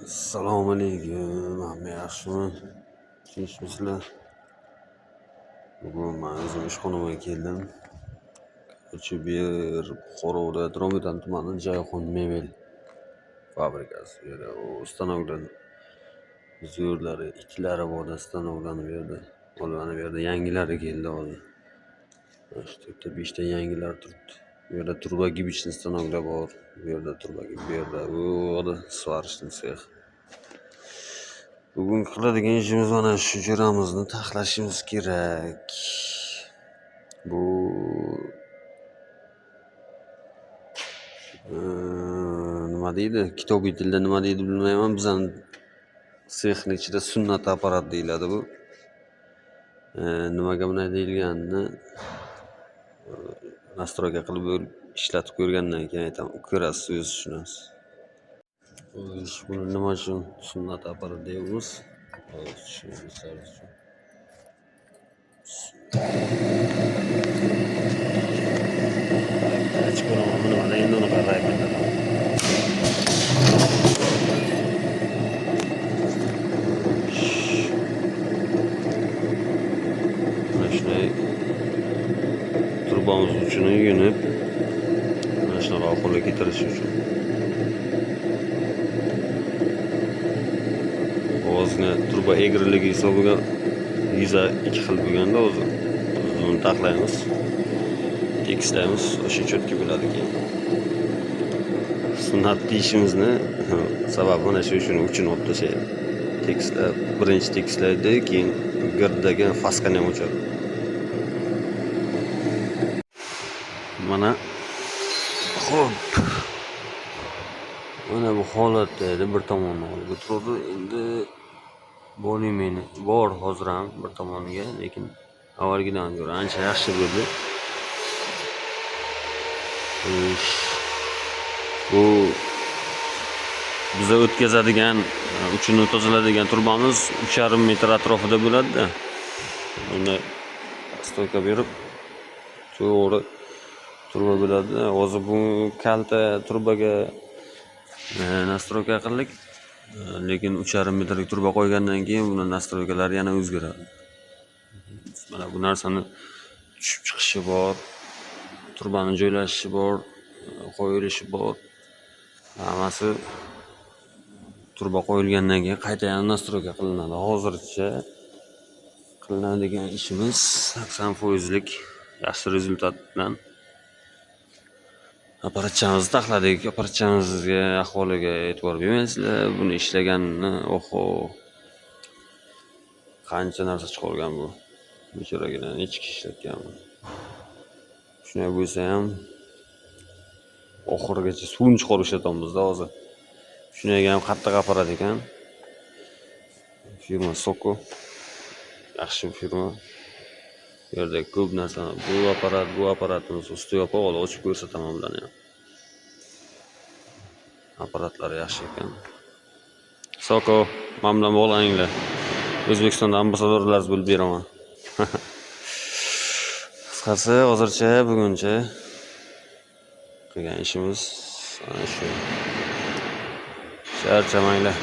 Assalomu alaykum, hamma yaxshimi? Tinchmisizlar? Bugun men o'zim ishxonamga keldim. Bu yer Buxoroda Dromitan tumani Jayxon mebel fabrikasi. Bu yerda stanoklar zo'rlari, ikkilari bor stanoklarni bu yerda. Mana bu yerda yangilari keldi hozir. Mana shu yerda 5 ta yangilar turibdi. Bu yerda turbogibichli stanoklar bor. Bu yerda turbogibichli, bu yerda bu svarishli sex. Bugun qiladigan ishimiz mana shu jo'ramizni taxlashimiz kerak. Bu nima deydi? Kitobiy tilda nima deydi bilmayman. Bizning sexning ichida sunnat apparat deyiladi bu. Nimaga bunday deyilganini nastroyka qilib ishlatib ko'rgandan keyin aytaman. Ko'rasiz, o'zingiz tushunasiz. Buni nima uchun sunnat apparat deymiz? Turbamiz uchini yunib, mana shunaqa ahvolga keltirish uchun. Ozgina turba egriligi hisobiga yuza ikki xil bo'lganda o'zi uni taxlaymiz, tekislaymiz, o'sha cho'tka bo'ladi keyin. Sunnat deyishimizni sababi mana shu uchun olib tashlaydi. Tekislab, birinchi tekislaydi, keyin girdagi faskani ham o'chadi. Mana xo'p. Mana bu holatda edi, bir tomonni olib o'tirdi. Endi bo'limini bor hozir ham bir tomoniga, lekin avvalgidan ko'ra ancha yaxshi bo'ldi. Bu biza o'tkazadigan, uchini tozaladigan turbamiz 3,5 metr atrofida bo'ladi-da. Uni stoyka berib to'g'ri turba bo'ladi. Hozir bu kalta turbaga nastroyka qildik. Lekin 3,5 metrlik turba qo'ygandan keyin buni nastroykalari yana o'zgaradi. Mana bu narsani tushib chiqishi bor, turbani joylashishi bor, qo'yilishi bor. Hammasi turba qo'yilgandan keyin qayta yana nastroyka qilinadi. Hozircha qilinadigan ishimiz 80% yaxshi rezultat bilan apparatchamizni taxladik. Apparatchamizga ahvoliga e'tibor bermaysizlar. Buni ishlaganini, oho, qancha narsa chiqargan bu. Bechoragina necha kishi ishlatgan bu. Shunday bo'lsa ham oxirigacha suvni chiqarib ishlatamizda hozir. Shunga ham qattiq apparat ekan. Firma Soko. Yaxshi firma. Bu yerda ko'p narsa, bu apparatni usti yopiq, ochib ko'rsataman bularni ham. Apparatlari yaxshi ekan. Soko, men bilan bog'laninglar. O'zbekistonda ambasadorlarsiz bo'lib beraman. Qisqasi, hozircha buguncha qilgan ishimiz ana shu. Charchamanglar.